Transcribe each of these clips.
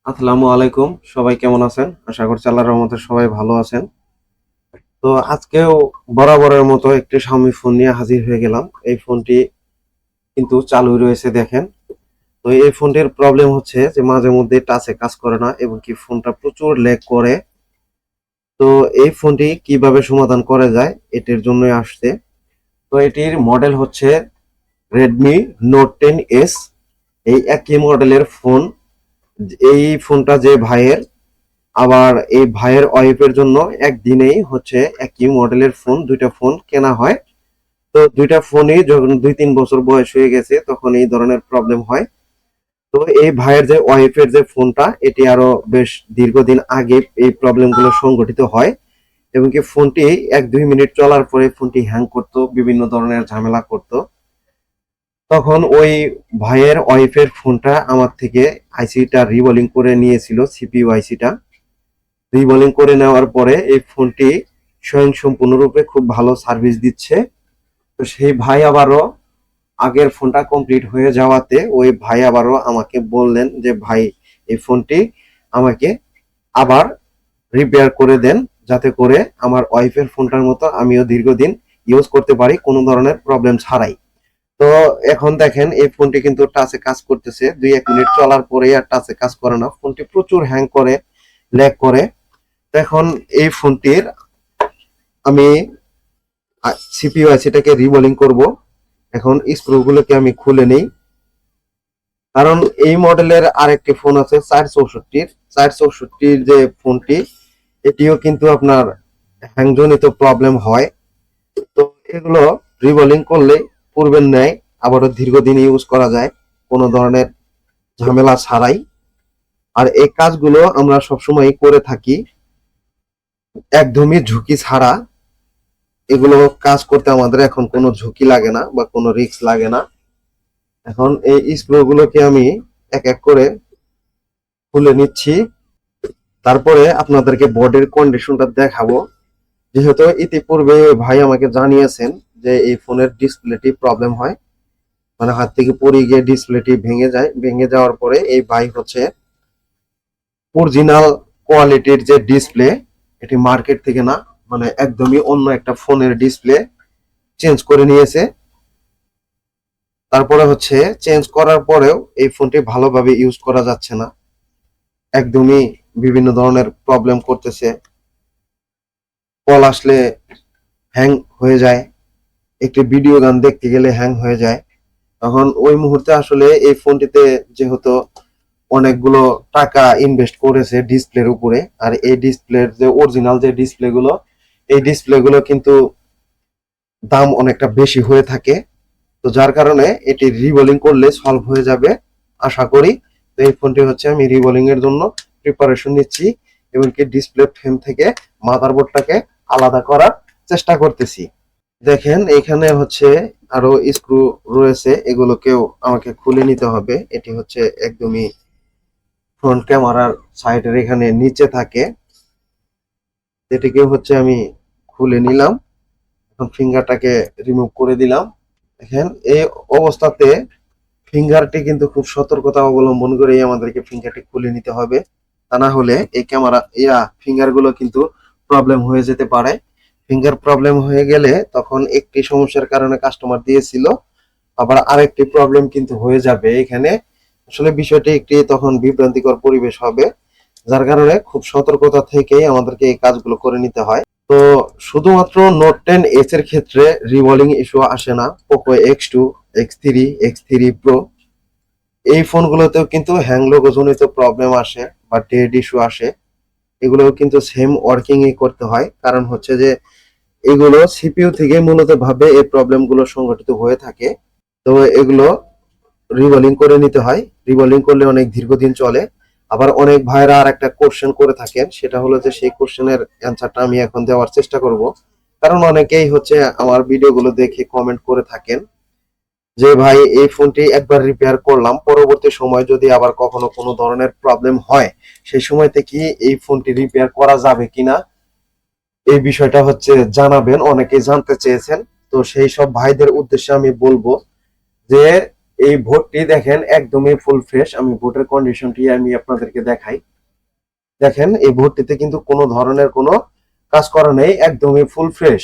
আসসালামু আলাইকুম। সবাই কেমন আছেন? আশা করছি আল্লাহর রহমতে সবাই ভালো আছেন। তো আজকেও বরাবরের মতো একটি Xiaomi ফোন নিয়ে হাজির হয়ে গেলাম। এই ফোনটি কিন্তু চালুই রয়েছে দেখেন। তো এই ফোনটির প্রবলেম হচ্ছে যে মাঝে মধ্যে টাচে কাজ করে না এবং কি ফোনটা প্রচুর ল্যাগ করে। তো এই ফোনটি কিভাবে সমাধান করা যায় এটির জন্যই আসছে। তো এটির মডেল হচ্ছে Redmi Note 10s। এই একই মডেলের ফোন। এই ফোনটা যে ভাইয়ের, আবার এই ভাইয়ের ওয়াইফের জন্য একদিনেই হচ্ছে একই মডেলের ফোন, দুইটা ফোন কেনা হয়। তো দুইটা ফোনই যখন 2-3 বছর বয়স হয়ে গেছে তখন এই ধরনের প্রবলেম হয়। তো এই ভাইয়ের যে ওয়াইফের যে ফোনটা, এটি আরো বেশ দীর্ঘদিন আগে এই প্রবলেম গুলো সংঘটিত হয় এবং কি ফোনটি 1-2 মিনিট চলার পরে ফোনটি হ্যাং করতো, বিভিন্ন ধরনের ঝামেলা করতো। তখন ওই ভাইয়ের ওয়াইফের ফোনটা আমার থেকে আইসিটা রিবোলিং করে নিয়েছিল, সিপিইউ আইসিটা রিবোলিং করে নেওয়ার পরে এই ফোনটি সম্পূর্ণরূপে খুব ভালো সার্ভিস দিচ্ছে। তো সেই ভাই আবারও আগের ফোনটা কমপ্লিট হয়ে যাওয়াতে ওই ভাই আবারও আমাকে বললেন যে ভাই এই ফোনটি আমাকে আবার রিপেয়ার করে দেন, যাতে করে আমার ওয়াইফের ফোনটার মতো আমিও দীর্ঘদিন ইউজ করতে পারি কোনো ধরনের প্রবলেম ছাড়াই। তো এখন দেখেন এই ফোনটি কিন্তু টাচে কাজ করতেছে, 2-1 মিনিট চলার পরেই আর টাচে কাজ করে না, ফোনটি প্রচুর হ্যাং করে, ল্যাগ করে। তো এখন এই ফোনটির আমি সিপিইউ আছে এটাকে রিবোলিং করব। এখন স্ক্রুগুলোকে আমি খুলে নেই, কারণ এই মডেলের আরেকটি ফোন আছে 464 যে ফোনটি, এটিও কিন্তু আপনার হ্যাংজনিত প্রবলেম হয়। তো এগুলো রিবোলিং করলে পূর্বের ন্যায় আবারও দীর্ঘদিন ইউজ করা যায় কোনো ধরনের ঝামেলা ছাড়াই। আর এই কাজগুলো আমরা সবসময় করে থাকি একদমই ঝুঁকি ছাড়া। এগুলো কাজ করতে আমাদের এখন কোনো ঝুঁকি লাগে না বা কোনো রিস্ক লাগে না। এখন এই স্ক্রুগুলোকে আমি এক এক করে খুলে নিচ্ছি, তারপরে আপনাদেরকে বোর্ডের কন্ডিশনটা দেখাবো। যেহেতু ইতিপূর্বে ভাই আমাকে জানিয়েছেন যে এই ফোনের ডিসপ্লেটি প্রবলেম হয়, মানে হাত থেকে পড়ে গিয়ে ডিসপ্লেটি ভেঙে যায়, ভেঙে যাওয়ার পরে এই ভাই হচ্ছে অরিজিনাল কোয়ালিটির যে ডিসপ্লে, এটি মার্কেট থেকে না, মানে একদমই অন্য একটা ফোনের ডিসপ্লে চেঞ্জ করে নিয়েছে। তারপরে হচ্ছে চেঞ্জ করার পরেও এই ফোনটি ভালোভাবে ইউজ করা যাচ্ছে না, একদমই বিভিন্ন ধরনের প্রবলেম করতেছে, কল আসলে হ্যাং হয়ে যায়, একটি ভিডিও গান দেখতে গেলে হ্যাং হয়ে যায়। তখন ওই মুহূর্তে আসলে এই ফোনটিতে যেহেতু অনেকগুলো টাকা ইনভেস্ট করেছে ডিসপ্লের উপরে, আর এই ডিসপ্লের যে অরিজিনাল যে ডিসপ্লে গুলো, এই ডিসপ্লে গুলো কিন্তু দাম অনেকটা বেশি হয়ে থাকে। তো যার কারণে এটি রিবোলিং করলে সলভ হয়ে যাবে আশা করি। তো এই ফোনটি হচ্ছে আমি রিবোলিং এর জন্য প্রিপারেশন নিচ্ছি এবং কি ডিসপ্লে ফ্রেম থেকে মাদারবোর্ডটাকে আলাদা করার চেষ্টা করতেছি। দেখেন এখানে হচ্ছে আরো স্ক্রু রয়েছে, এগুলোকেও আমাকে খুলে নিতে হবে। এটি হচ্ছে একদমই ফ্রন্ট ক্যামেরার সাইডের এখানে নিচে থাকে, এটিকে হচ্ছে আমি খুলে নিলাম। এখন ফিঙ্গারটাকে রিমুভ করে দিলাম। দেখেন এই অবস্থাতে ফিঙ্গারটি কিন্তু খুব সতর্কতা অবলম্বন করেই আমাদেরকে ফিঙ্গারটি খুলে নিতে হবে, তা না হলে এই ক্যামেরা ফিঙ্গার গুলো কিন্তু প্রবলেম হয়ে যেতে পারে। ফিঙ্গার প্রবলেম হয়ে গেলে তখন একটি সমস্যার কারণে কাস্টমার দিয়েছিল, আবার আরেকটি প্রবলেম কিন্তু হয়ে যাবে এখানে। আসলে বিষয়টি একটি তখন বিভ্রান্তিকর পরিবেশ হবে, যার কারণে খুব সতর্কতা থেকেই আমাদেরকে এই কাজগুলো করে নিতে হয়। তো শুধুমাত্র নোট 10s এর ক্ষেত্রে রিভলিং ইস্যু আসে না, Poco X2, X3, X3 Pro এই ফোনগুলোতেও কিন্তু হ্যাং লোগো জনিত প্রবলেম আসে বা ডেড ইস্যু আসে। এগুলোও কিন্তু সেম ওয়ার্কিং ই করতে হয়, কারণ হচ্ছে যে এগুলো সিপিইউ থেকে মূলত ভাবে এই প্রবলেম গুলো সংঘটিত হয়ে থাকে। তো এগুলো রিবোলিং করে নিতে হয়, রিবোলিং করলে অনেক দীর্ঘদিন চলে। আবার অনেক ভাইরা আর একটা কোশ্চেন করে থাকেন, সেটা হলো যে সেই কোশ্চেনের অ্যান্সারটা আমি এখন দেওয়ার চেষ্টা করব। কারণ অনেকেই হচ্ছে আমার ভিডিওগুলো দেখে কমেন্ট করে থাকেন যে ভাই এই ফোনটি একবার রিপেয়ার করলাম, পরবর্তী সময় যদি আবার কখনো কোনো ধরনের প্রবলেম হয় সেই সময়তে কি এই ফোনটি রিপেয়ার করা যাবে কিনা, এই বিষয়টা হচ্ছে জানাবেন, অনেকেই জানতে চেয়েছেন। তো সেই সব ভাইদের উদ্দেশ্যে আমি বলবো যে এই বোর্ডটি দেখেন একদমই ফুল ফ্রেশ। আমি বোর্ডের কন্ডিশনটি আমি আপনাদেরকে দেখাই। দেখেন এই বোর্ডটিতে কিন্তু কোনো ধরনের কোনো কাজ করা নেই, একদমই ফুল ফ্রেশ।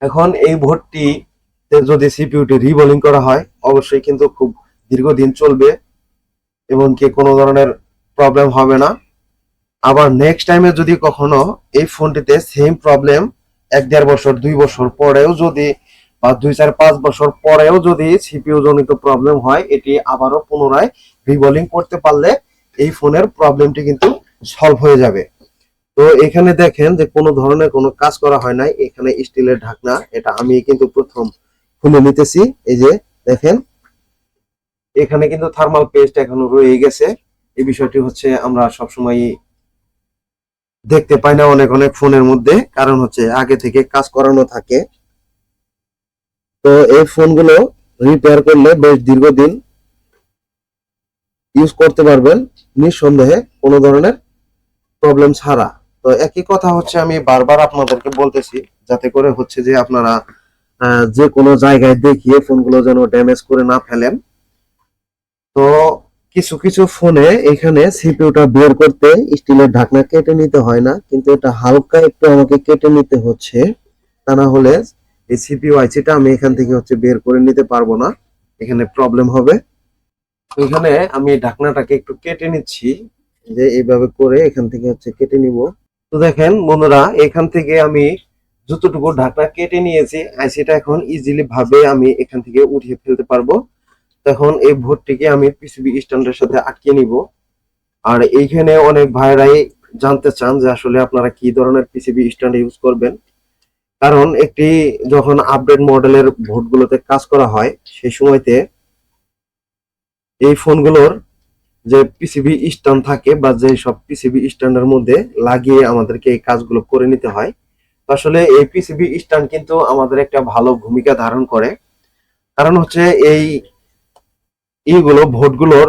এখন এই বোর্ডটিতে যদি সিপিইউটি রিবোলিং করা হয় অবশ্যই কিন্তু খুব দীর্ঘদিন চলবে এবং কি কোনো ধরনের প্রবলেম হবে না। আবার নেক্সট টাইমে যদি কখনো এই ফোনটিতে সেম প্রবলেম 1-1.5 বছর 2 বছর পরেও যদি বা 2-4-5 বছর পরেও যদি সিপিইউ জনিত প্রবলেম হয়, এটি আবারও পুনরায় রিবোলিং করতে পারলে এই ফোনের প্রবলেমটি কিন্তু সলভ হয়ে যাবে। তো এখানে দেখেন যে কোনো ধরনের কোনো কাজ করা হয় নাই। এখানে স্টিলের ঢাকনা, এটা আমি কিন্তু প্রথম খুলে নিতেছি। এই যে দেখেন এখানে কিন্তু থার্মাল পেস্ট এখনো রয়ে গেছে। এই বিষয়টি হচ্ছে আমরা সবসময় দেখতে পাই না অনেক অনেক ফোনের মধ্যে, কারণ হচ্ছে আগে থেকে কাজ করানো থাকে। তো এই ফোনগুলো রিপেয়ার করলে বেশ দীর্ঘদিন ইউজ করতে পারবেন নিঃসন্দেহে, কোনো ধরনের প্রবলেম ছাড়া। তো একই কথা হচ্ছে আমি বারবার আপনাদেরকে বলতেছি, যাতে করে হচ্ছে যে আপনারা যে কোনো জায়গায় দেখিয়ে ফোনগুলো যেন ড্যামেজ করে না ফেলেন। তো কিছু কিছু ফোনে এখানে সিপিইউটা বের করতে স্টিলের ঢাকনা কেটে নিতে হয় না, কিন্তু এটা হালকা একটু আমাকে কেটে নিতে হচ্ছে, তা না হলে এই সিপিইউ আইসিটা আমি এখান থেকে হচ্ছে বের করে নিতে পারবো না, এখানে প্রবলেম হবে। তো এখানে আমি ঢাকনাটাকে একটু কেটে নিচ্ছি, যে এইভাবে করে এখান থেকে হচ্ছে কেটে নিব। তো দেখেন বন্ধুরা, এখান থেকে আমি যতটুকু ঢাকনা কেটে নিয়েছি আইসিটা এখন ইজিলি ভাবে আমি এখান থেকে উঠিয়ে ফেলতে পারবো। তখন এই বোর্ডটিকে আমি পিসিবি স্ট্যান্ডের সাথে আটকে নিব। আর এইখানে অনেক ভাইরাই জানতে চান যে আসলে আপনারা কি ধরনের পিসিবি স্ট্যান্ড ইউজ করবেন, কারণ একটি যখন আপডেট মডেলের বোর্ডগুলোতে কাজ করা হয় সেই সময়তে এই ফোনগুলোর যে পিসিবি স্ট্যান্ড থাকে বা যে সব পিসিবি স্ট্যান্ডের মধ্যে লাগিয়ে আমাদেরকে এই কাজগুলো করে নিতে হয়। তো আসলে এই পিসিবি স্ট্যান্ড কিন্তু আমাদের একটা ভালো ভূমিকা ধারণ করে, কারণ হচ্ছে এই এইগুলো ভোটগুলোর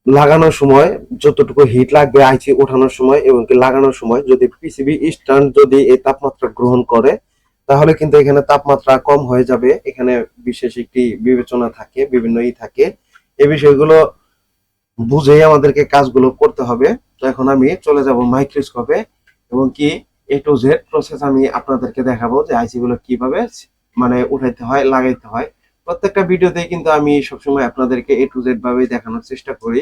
লাগানোর সময় যতটুকু হিট লাগবে আইসি ওঠানোর সময় এবং কি লাগানোর সময়, যদি পিসিবি স্ট্যান্ড যদি এই তাপমাত্রা গ্রহণ করে তাহলে কিন্তু এখানে তাপমাত্রা কম হয়ে যাবে। এখানে বিশেষ একটি বিবেচনা থাকে, বিভিন্ন থাকে, এই বিষয়গুলো বুঝেই আমাদেরকে কাজগুলো করতে হবে। তো এখন আমি চলে যাব মাইক্রোস্কোপে এবং কি এ টু জেড প্রসেস আমি আপনাদেরকে দেখাবো যে আইসি গুলো কিভাবে মানে উঠাইতে হয়, লাগাইতে হয়। প্রত্যেকটা ভিডিওতেই কিন্তু আমি সবসময় আপনাদেরকে এ টু জেড ভাবে দেখানোর চেষ্টা করি।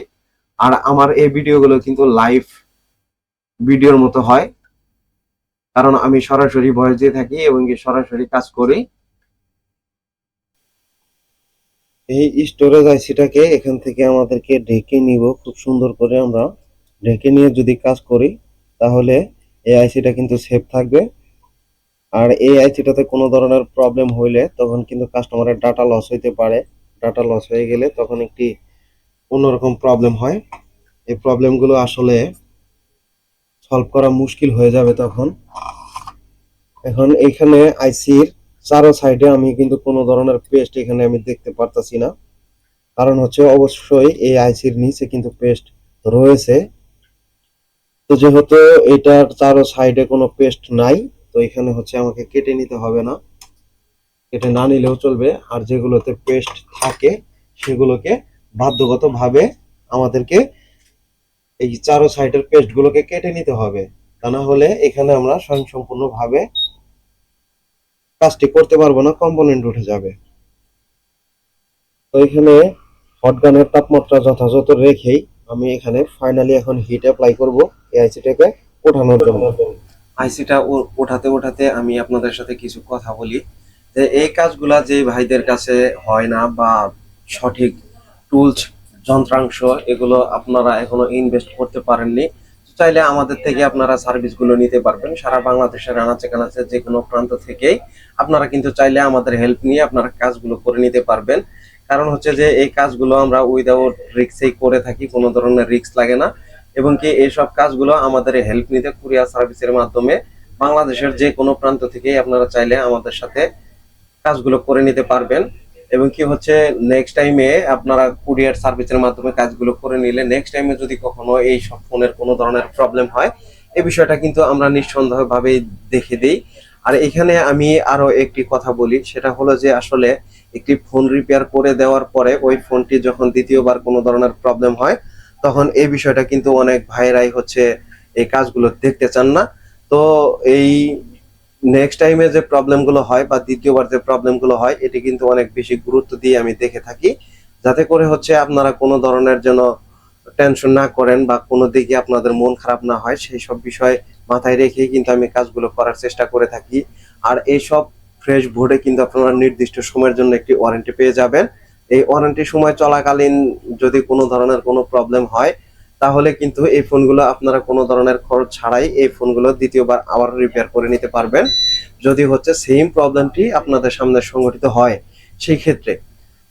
আর আমার এই ভিডিওগুলো কিন্তু লাইভ ভিডিওর মতো হয়, কারণ আমি সরাসরি ভয়েস দিয়ে থাকি এবং কি সরাসরি কাজ করি। এই স্টোরেজ আইসিটাকে এখান থেকে আমাদেরকে ঢেকে নিব খুব সুন্দর করে। আমরা ঢেকে নিয়ে যদি কাজ করি তাহলে এই আইসিটা কিন্তু সেফ থাকবে। আর এই আইসিটাতে কোনো ধরনের প্রবলেম হইলে তখন কিন্তু কাস্টমারের ডাটা লস হইতে পারে। ডাটা লস হয়ে গেলে তখন একটি অন্যরকম প্রবলেম হয়। এই প্রবলেমগুলো আসলে সলভ করা মুশকিল হয়ে যাবে তখন। এখন এইখানে আইসির চারো সাইডে আমি কিন্তু কোনো ধরনের পেস্ট এখানে আমি দেখতে পারতাছি না, কারণ হচ্ছে অবশ্যই এই আইসির নিচে কিন্তু পেস্ট রয়েছে। তো যেহেতু এটার চারো সাইডে কোনো পেস্ট নাই, তো এখানে হচ্ছে আমাকে কেটে নিতে হবে না, কেটে না নিলেও চলবে। আর যেগুলোতে পেস্ট থাকে সেগুলোকে বাধ্যগতভাবে আমাদেরকে এই চারো সাইডের পেস্ট গুলোকে কেটে নিতে হবে, তা না হলে এখানে আমরা স্বয়ংসম্পূর্ণভাবে কাজটি করতে পারবো না, কম্পোনেন্ট উঠে যাবে। তো এখানে হটগানের তাপমাত্রা যথাযথ রেখেই আমি এখানে ফাইনালি এখন হিট অ্যাপ্লাই করব এই আইসিটাকে ওঠানোর জন্য। আইসিটা ওঠাতে ওঠাতে আমি আপনাদের সাথে কিছু কথা বলি যে এই কাজগুলা যে ভাইদের কাছে হয় না বা সঠিক টুলস যন্ত্রাংশ এগুলো আপনারা এখনো ইনভেস্ট করতে পারেননি, চাইলে আমাদের থেকে আপনারা সার্ভিসগুলো নিতে পারবেন। সারা বাংলাদেশের আনাচে কানাচে যে কোনো প্রান্ত থেকেই আপনারা কিন্তু চাইলে আমাদের হেল্প নিয়ে আপনারা কাজগুলো করে নিতে পারবেন। কারণ হচ্ছে যে এই কাজগুলো আমরা উইদাউট রিস্কেই করে থাকি, কোনো ধরনের রিস্ক লাগে না। এবং কি এইসব কাজগুলো আমাদের হেল্প নিতে কুরিয়ার সার্ভিসের মাধ্যমে বাংলাদেশের যে কোনো প্রান্ত থেকেই আপনারা চাইলে আমাদের সাথে কাজগুলো করে নিতে পারবেন। এবং কি হচ্ছে নেক্সট টাইমে আপনারা কুরিয়ার সার্ভিসের মাধ্যমে কাজগুলো করে নিলে নেক্সট টাইমে যদি কখনো এই সব ফোনের কোনো ধরনের প্রবলেম হয় এই বিষয়টা কিন্তু আমরা নিঃসন্দেহভাবে দেখে দিই। আর এখানে আমি আরো একটি কথা বলি, সেটা হলো যে আসলে একটি ফোন রিপেয়ার করে দেওয়ার পরে ওই ফোনটি যখন দ্বিতীয়বার কোনো ধরনের প্রবলেম হয়, তখন এই বিষয়টা কিন্তু অনেক ভাইরাই হচ্ছে এই কাজগুলো দেখতে চান না। তো এই নেক্সট টাইমে যে প্রবলেমগুলো হয় বা দ্বিতীয়বার যে প্রবলেমগুলো হয়, এটি কিন্তু অনেক বেশি গুরুত্ব দিয়ে আমি দেখে থাকি, যাতে করে হচ্ছে আপনারা কোনো ধরনের যেন টেনশন না করেন বা কোনো দিকে আপনাদের মন খারাপ না হয়, সেই সব বিষয় মাথায় রেখেই কিন্তু আমি কাজগুলো করার চেষ্টা করে থাকি। আর এইসব ফ্রেশ বোর্ডে কিন্তু আপনারা নির্দিষ্ট সময়ের জন্য একটি ওয়ারেন্টি পেয়ে যাবেন। এই ওয়ারেন্টি সময় চলাকালীন যদি কোনো ধরনের কোনো প্রবলেম হয়, তাহলে কিন্তু এই ফোনগুলো আপনারা কোনো ধরনের খরচ ছাড়াই এই ফোনগুলো দ্বিতীয়বার আবার রিপেয়ার করে নিতে পারবেন, যদি হচ্ছে সেম প্রবলেমটি আপনাদের সামনে সংঘটিত হয় সেই ক্ষেত্রে।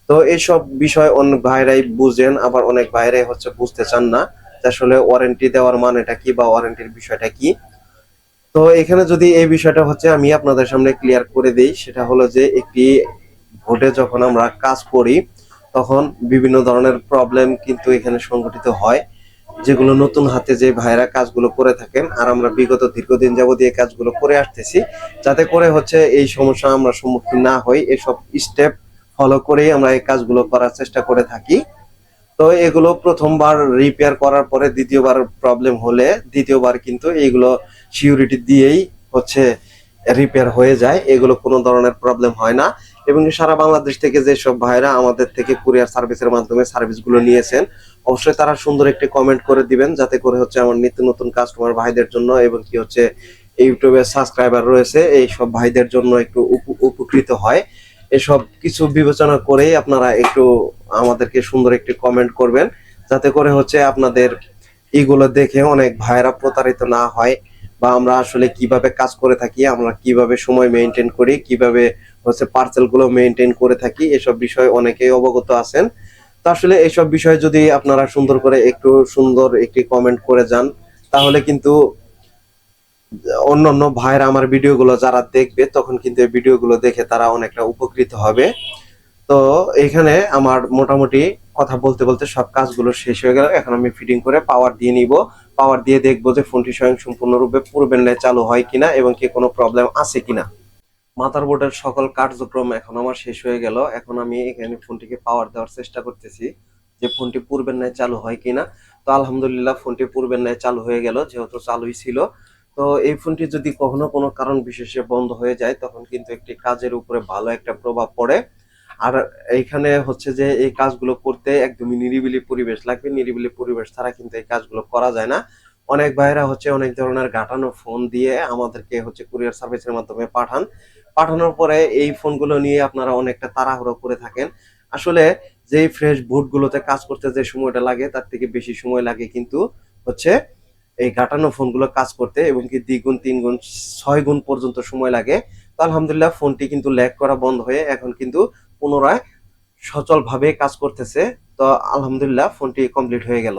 তো এইসব বিষয় অনেক ভাইরাই বুঝেন, আবার অনেক ভাইরাই হচ্ছে বুঝতে চান না যে আসলে ওয়ারেন্টি দেওয়ার মানেটা কি বা ওয়ারেন্টির বিষয়টা কি। তো এখানে যদি এই বিষয়টা হচ্ছে আমি আপনাদের সামনে ক্লিয়ার করে দেই, সেটা হলো যে একটি বোর্ডে যখন আমরা কাজ করি, তখন বিভিন্ন ধরনের প্রবলেম কিন্তু এখানে সংঘটিত হয়, যেগুলো নতুন হাতে যে ভাইরা কাজগুলো করে থাকেন, আর আমরা বিগত দীর্ঘদিন যাবত এই কাজগুলো করে আসতেছি, যাতে করে হচ্ছে এই সমস্যা আমরা সম্মুখীন না হই, এসব স্টেপ ফলো করেই আমরা এই কাজগুলো করার চেষ্টা করে থাকি। তো এগুলো প্রথমবার রিপেয়ার করার পরে দ্বিতীয়বার প্রবলেম হলে দ্বিতীয়বার কিন্তু এইগুলো সিউরিটি দিয়েই হচ্ছে রিপেয়ার হয়ে যায়, এগুলো কোনো ধরনের প্রবলেম হয় না। এবং সারা বাংলাদেশ থেকে যেসব ভাইরা আমাদের থেকে কুরিয়ার সার্ভিসের মাধ্যমে সার্ভিসগুলো নিয়েছেন, অবশ্যই তারা সুন্দর একটি কমেন্ট করে দিবেন, যাতে করে হচ্ছে আমার নিত্য নতুন কাস্টমার ভাইদের জন্য এবং কি হচ্ছে ইউটিউবের সাবস্ক্রাইবার রয়েছে এই সব ভাইদের জন্য একটু উপকৃত হয়। এসব কিছু বিবেচনা করেই আপনারা একটু আমাদেরকে সুন্দর একটি কমেন্ট করবেন, যাতে করে হচ্ছে আপনাদের এগুলো দেখে অনেক ভাইরা প্রতারিত না হয়, বা আমরা আসলে কিভাবে কাজ করে থাকি, আমরা কিভাবে সময় মেনটেন করি, কিভাবে হচ্ছে পার্সেল গুলো মেনটেন করে থাকি, এসব বিষয়ে অনেকেই অবগত আছেন। তো আসলে এইসব বিষয়ে যদি আপনারা সুন্দর করে একটু সুন্দর একটি কমেন্ট করে যান, তাহলে কিন্তু অন্যান্য ভাইরা আমার ভিডিওগুলো যারা দেখবে, তখন কিন্তু এই ভিডিওগুলো দেখে তারা অনেকটা উপকৃত হবে। তো এখানে আমার মোটামুটি কথা বলতে বলতে সব কাজগুলো শেষ হয়ে গেল। এখন আমি ফিটিং করে পাওয়ার দিয়ে নিব। পাওয়ার দিয়ে দেখবো যে ফোনটি স্বয়ং সম্পূর্ণরূপে পূর্বের ন্যায় চালু হয় কিনা এবং কি কোনো প্রবলেম আছে কিনা। মাদারবোর্ডের সকল কার্যক্রম এখন আমার শেষ হয়ে গেল। এখন আমি এখানে ফোনটিকে পাওয়ার দেওয়ার চেষ্টা করতেছি যে ফোনটি পূর্বের ন্যায় চালু হয় কিনা। তো আলহামদুলিল্লাহ ফোনটি পূর্বের ন্যায় চালু হয়ে গেল, যেহেতু চালুই ছিল। তো এই ফোনটি যদি কখনো কোনো কারণ বিশেষে বন্ধ হয়ে যায়, তখন কিন্তু একটি কাজের উপরে ভালো একটা প্রভাব পড়ে। আর এইখানে হচ্ছে যে এই কাজগুলো করতে একদমই নিরিবিলি পরিবেশ লাগবে, নিরিবিলি পরিবেশ ছাড়া কিন্তু এই কাজগুলো করা যায় না। অনেক ভাইরা হচ্ছে অনেক ধরনের ঘাটানো ফোন দিয়ে আমাদেরকে হচ্ছে কুরিয়ার সার্ভিসের মাধ্যমে পাঠান, পাঠানোর পরে এই ফোনগুলো নিয়ে আপনারা অনেকটা তাড়াহুড়ো করে থাকেন। আসলে যেই ফ্রেশ বুটগুলোতে কাজ করতে যে সময়টা লাগে, তার থেকে বেশি সময় লাগে কিন্তু হচ্ছে এই ঘাটানো ফোনগুলো কাজ করতে, এবং কি দ্বিগুণ, তিনগুণ, 6 গুণ পর্যন্ত সময় লাগে। তো আলহামদুলিল্লাহ ফোনটি কিন্তু ল্যাগ করা বন্ধ হয়ে এখন কিন্তু পুনরায় সচল ভাবে কাজ করতেছে। তো আলহামদুলিল্লাহ ফোনটি কমপ্লিট হয়ে গেল।